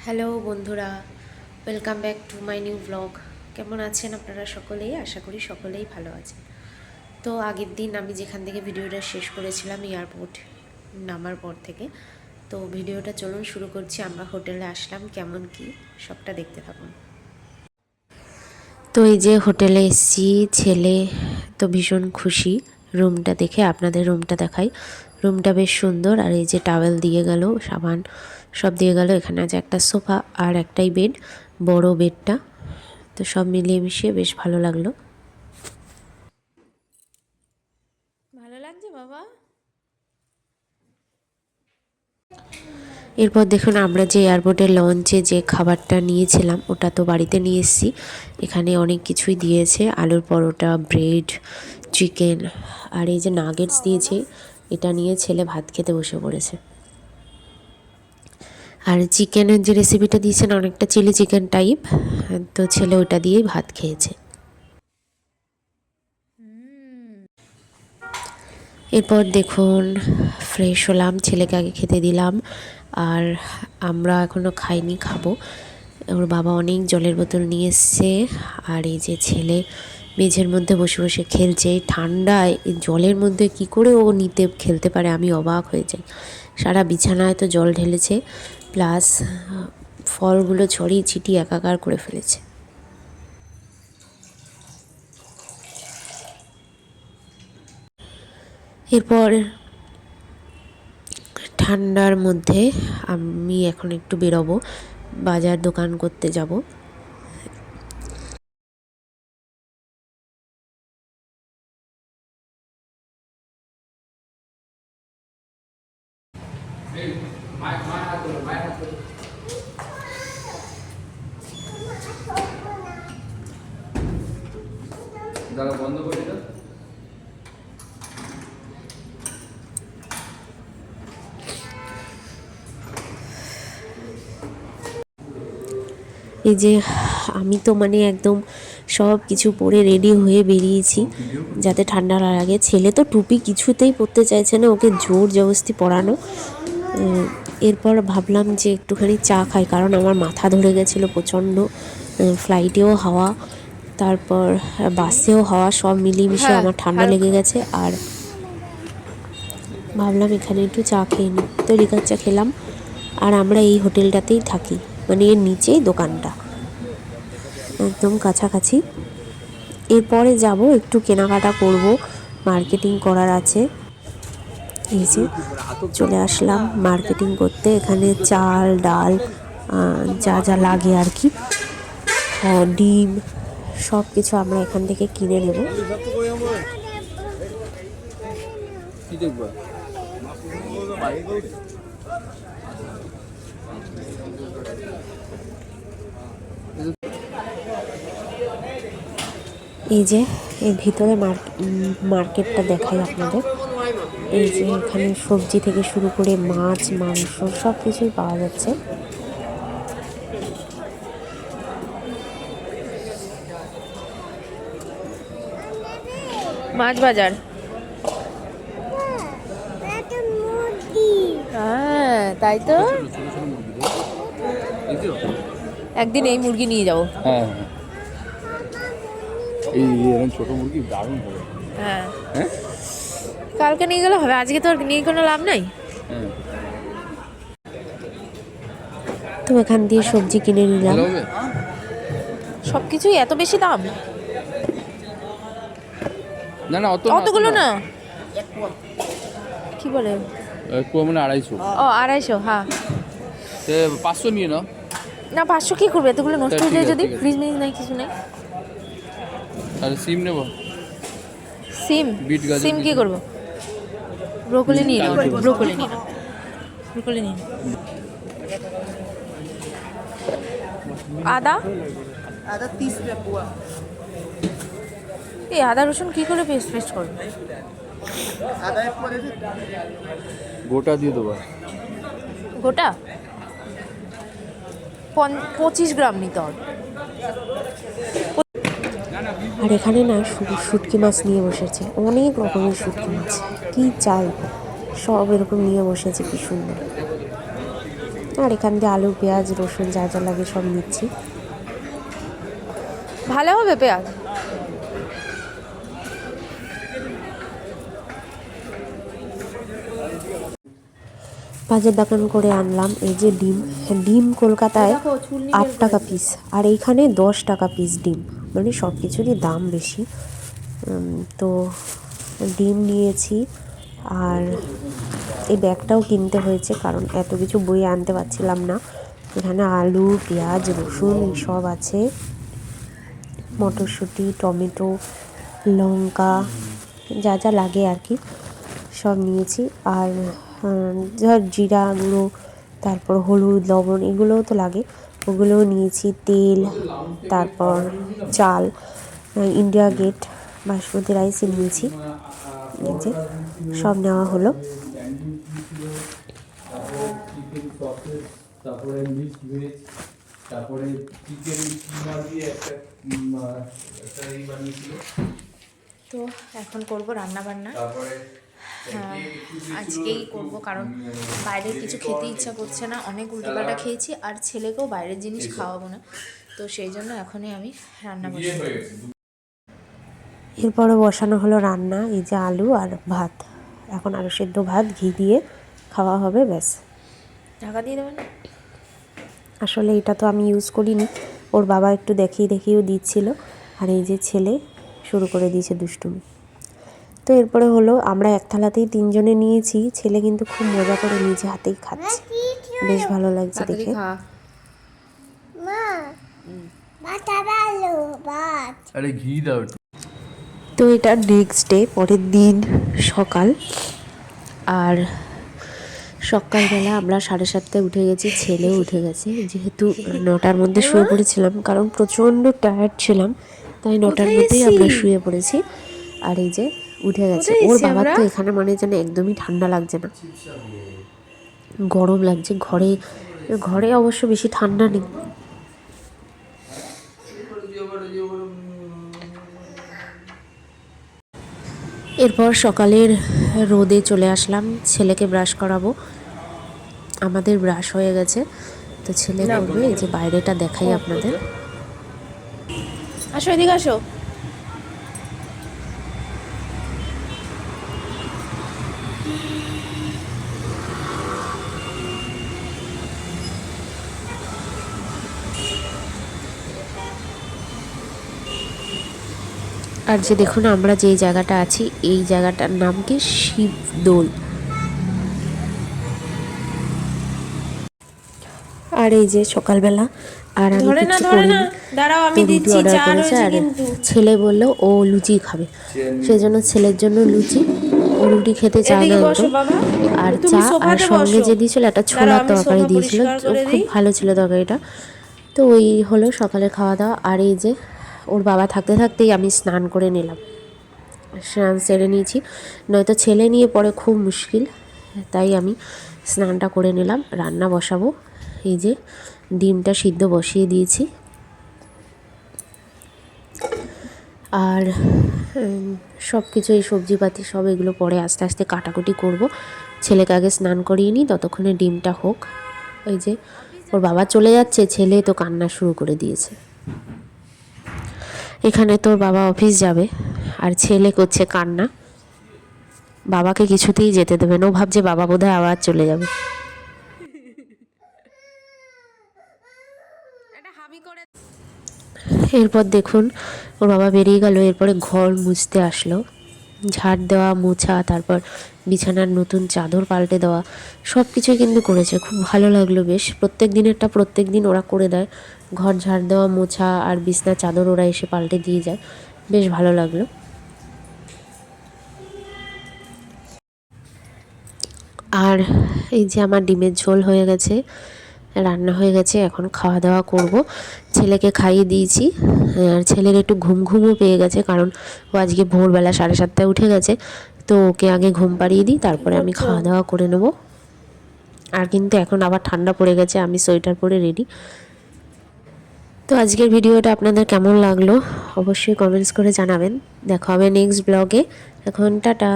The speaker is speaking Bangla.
হ্যালো বন্ধুরা, welcome back to my new blog. কেমন আছেন আপনারা সকলেই? আশা করি সকলেই ভালো আছেন। তো আগের দিন আমি যেখান থেকে ভিডিওটা শেষ করেছিলাম এয়ারপোর্ট নামার পর থেকে, তো ভিডিওটা চলুন শুরু করছি। আমরা হোটেলে আসলাম, কেমন কি সবটা দেখতে থাকুন। তো এই যে হোটেলে এসেছি, ছেলে তো ভীষণ খুশি রুমটা দেখে। আপনাদের রুমটা দেখাই। রুমটা বেশ সুন্দর, আর এই যে টাওয়েল দিয়ে গেল, সাবান সব দিয়ে গেল। এখানে আছে একটা সোফা আর একটাই বেড, বড় বেডটা। তো সব মিলিয়ে মিশিয়ে বেশ ভালো লাগলো। ভালো লাগছে বাবা। এরপর দেখুন, আমরা যে এয়ারপোর্টের লঞ্চে যে খাবারটা নিয়েছিলাম ওটা তো বাড়িতে নিয়ে এসেছি। এখানে অনেক কিছুই দিয়েছে, আলুর পরোটা, ব্রেড, চিকেন, আর এই যে নাগেটস দিয়েছে। এটা নিয়ে ছেলে ভাত খেতে বসে পড়েছে। আর চিকেনের যে রেসিপিটা দিয়েছেন অনেকটা চিলি চিকেন টাইপ, তো ছেলে ওটা দিয়েই ভাত খেয়েছে। এরপর দেখুন ফ্রেশ হলাম, ছেলেকে আগে খেতে দিলাম, আর আমরা এখনও খাইনি, খাবো। ওর বাবা অনেক জলের বোতল নিয়ে এসছে, আর এই যে ছেলে মেঝের মধ্যে বসে বসে খেলছে। ঠান্ডায় জলের মধ্যে কি করে ও নিতে খেলতে পারে, আমি অবাক হয়ে যাই। সারা বিছানায় তো জল ঢেলেছে, প্লাস ফলগুলো ছড়িয়ে ছিটিয়ে একাকার করে ফেলেছে। এরপর ঠান্ডার মধ্যে আমি এখন একটু বেরোবো, বাজার দোকান করতে যাব। বন্ধ করে দাও। এই যে আমি তো মানে একদম সব কিছু পরে রেডি হয়ে বেরিয়েছি যাতে ঠান্ডা না লাগে। ছেলে তো টুপি কিছুতেই পরতে চাইছে না, ওকে জোর জবরদস্তি পরানো। এরপর ভাবলাম যে একটুখানি চা খাই, কারণ আমার মাথা ধরে গেছিলো প্রচণ্ড। ফ্লাইটেও হাওয়া, তারপর বাসেও হাওয়া, সব মিলিয়ে মিশিয়ে আমার ঠান্ডা লেগে গেছে। আর ভাবলাম এখানে একটু চা খেয়ে নিই, তো লিকার চা খেলাম। আর আমরা এই হোটেলটাতেই থাকি, মানে এর নিচেই দোকানটা, একদম কাছাকাছি। এরপরে যাব, একটু কেনাকাটা করব, মার্কেটিং করার আছে। এই যে চলে আসলাম মার্কেটিং করতে। এখানে চাল ডাল যা যা লাগে আর কি, ডিম, সব কিছু আমরা এখান থেকে কিনে নেব। এই যে এর ভিতরে মার্কেটটা দেখাই আপনাদের। এই যে এখানে সবজি থেকে শুরু করে মাছ মাংস সব কিছুই পাওয়া যাচ্ছে। মাছ বাজার। হ্যাঁ তাই তো, একদিন এই মুরগি নিয়ে যাবো। হ্যাঁ, এই এরকম ছোট মুরগি দারুণ হবে। হ্যাঁ হ্যাঁ, কালকে নিয়ে গেলে হবে, আজকে তো আর নিয়ে কোনো লাভ নাই। হ্যাঁ, তো এখান দিয়ে সবজি কিনে নিলাম। ভালো হবে। সব কিছুই এত বেশি দাম? না না, অতগুলো না, কি বলে, পুরো মানে 250। ও 250, হ্যাঁ। 500 নিয়ে নাও। না 500 কি করবে, এতগুলো নষ্ট হয়ে ঠিক যায় আছে, যদি। ঠিক আছে। ফ্রিজ মিজ নাই, কিছু নেই। আর সিম নেবো। সিম, বিট গাজর সিম কি করবো? ব্রোকলি নিয়ে নাও, ব্রোকলি নিয়ে নাও, ব্রোকলি নিয়ে নাও। আদা, आधा 30 रुपया पुआ। এই আদা রসুন কি করে পেস্ট করবে? आधा एक पुआ दे दे। গোটা দিয়ে দেবো। গোটা 25 গ্রাম নিতে হবে। আর এখানে না শুধু শুটকি মাছ নিয়ে বসেছে, অনেক রকমের শুটকি মাছ, কি চাই সব এরকম নিয়ে বসেছে, কি সুন্দর। আর এখান দিয়ে আলু পেঁয়াজ রসুন যা যা লাগে সব নিচ্ছি। ভালো হবে পেঁয়াজ। বাজার দোকান করে আনলাম এই যে ডিম। ডিম কলকাতায় 8 টাকা পিস, আর এইখানে 10 টাকা পিস ডিম, মানে সব কিছুরই দাম বেশি। তো ডিম নিয়েছি, আর এই ব্যাগটাও কিনতে হয়েছে কারণ এত কিছু বই আনতে পারছিলাম না। এখানে আলু পেঁয়াজ রসুন সব আছে, মটরশুঁটি টমেটো লঙ্কা যা যা লাগে আর কি সব নিয়েছি। আর ধর জিরা গুঁড়ো, তারপর হলুদ লবণ এগুলোও তো লাগে, ওগুলোও নিয়েছি। তেল, তারপর চাল ইন্ডিয়া গেট বাসমতি রাইস নিয়েছি। এই যে সব নেওয়া হলো। তারপরে মিক্সড ভেজ, তারপরে চিকেন কিমা দিয়ে একটা বানিয়েছিল। তো এখন করব রান্না বান্না, তারপরে আজকেই করব কারণ বাইরের কিছু খেতে ইচ্ছা করছে না, অনেক উল্টোপাল্টা খেয়েছি আর ছেলেকেও বাইরের জিনিস খাওয়াবো না, তো সেই জন্য এখনই আমি রান্না বসাবো। এরপরে বসানো হলো রান্না, এই যে আলু আর ভাত, এখন আলু সেদ্ধ ভাত ঘি দিয়ে খাওয়া হবে, ব্যাস। ঢাকা দিয়ে দেবেন। আসলে এটা তো আমি ইউজ করিনি, ওর বাবা একটু দেখিয়েও দিচ্ছিল, আর এই যে ছেলে শুরু করে দিয়েছে দুষ্টুমি। তো এরপরে হলো আমরা এক থালাতেই 3 জনে নিয়েছি, ছেলে কিন্তু খুব মজা করে নিজে হাতেই খাচ্ছে, বেশ ভালো লাগছে দেখে। আরে ঘি দাও একটু। তো এটা নেক্সট ডে, পরের দিন সকাল, আর সকালবেলা আমরা 7:30টায় উঠে গেছি, ছেলেও উঠে গেছে, যেহেতু 9টার মধ্যে শুয়ে পড়েছিলাম কারণ প্রচণ্ড টায়ার্ড ছিলাম, তাই 9টার মধ্যেই আমরা শুয়ে পড়েছি। আর এই যে উঠে গেছে, ওর বাবার তো এখানে মানে যেন একদমই ঠান্ডা লাগছে না, গরম লাগছে। ঘরে অবশ্য বেশি ঠান্ডা নেই। এরপর সকালের রোদে চলে আসলাম, ছেলেকে ব্রাশ করাবো। আমাদের ব্রাশ হয়ে গেছে, তো ছেলে করবে। এই যে বাইরেটা দেখাই আপনাদের। আসো এদিকে আসো। আর যে দেখুন আমরা যেই জায়গাটা আছি, এই জায়গাটার নাম কি শিবদোল। আর এই যে সকালবেলা, আর আমি কিছু করিনি, তো রুটি অর্ডার করেছে, আর ছেলে বললো ও লুচি খাবে, সেজন্য ছেলের জন্য লুচি, ও রুটি খেতে চায় না একদম। আর চা, আর সঙ্গে যে দিয়েছিল একটা ছোলার তরকারি দিয়েছিল, খুব ভালো ছিল তরকারিটা। তো ওই হলো সকালে খাওয়া দাওয়া। আর এই যে ওর বাবা থাকতে থাকতেই আমি স্নান করে নিলাম, স্নান সেরে নিয়েছি, নয়তো ছেলে নিয়ে পরে খুব মুশকিল, তাই আমি স্নানটা করে নিলাম। রান্না বসাবো, এই যে ডিমটা সিদ্ধ বসিয়ে দিয়েছি, আর সব কিছু এই সবজিপাতি সব এগুলো পরে আস্তে আস্তে কাটাকুটি করব। ছেলেকে আগে স্নান করিয়ে নিই, ততক্ষণে ডিমটা হোক। ওই যে ওর বাবা চলে যাচ্ছে, ছেলে তো কান্না শুরু করে দিয়েছে। এখানে তোর বাবা অফিস যাবে, আর ছেলে করছে কান্না, বাবাকে কিছুতেই যেতে দেবে না, ও ভাবছে বাবা বোধহয় আবার চলে যাবে। এরপর দেখুন ওর বাবা বেরিয়ে গেল, এরপরে ঘর মুছতে আসলো, ঝাড় দেওয়া মোছা, তারপর বিছানার নতুন চাদর পাল্টে দেওয়া, সব কিছুই কিন্তু করেছে, খুব ভালো লাগলো বেশ। প্রত্যেক দিন ওরা করে দেয়, ঘর ঝাড় দেওয়া মোছা আর বিছনার চাদর ওরা এসে পাল্টে দিয়ে যায়, বেশ ভালো লাগলো। আর এই যে আমার ডিমের ঝোল হয়ে গেছে, রান্না হয়ে গেছে, এখন খাওয়া দাওয়া করব। ছেলেকে খাইয়ে দিয়েছি, আর ছেলের একটু ঘুমও পেয়ে গেছে, কারণ ও আজকে ভোরবেলা 7:30টায় উঠে গেছে, তো ওকে আগে ঘুম পাড়িয়ে দিই, তারপরে আমি খাওয়া দাওয়া করে নেব। আর কিন্তু এখন আবার ঠান্ডা পড়ে গেছে, আমি সোয়েটার পরে রেডি। তো আজকের ভিডিওটা আপনাদের কেমন লাগলো অবশ্যই কমেন্টস করে জানাবেন। দেখা হবে নেক্সট ব্লগে। এখন টাটা।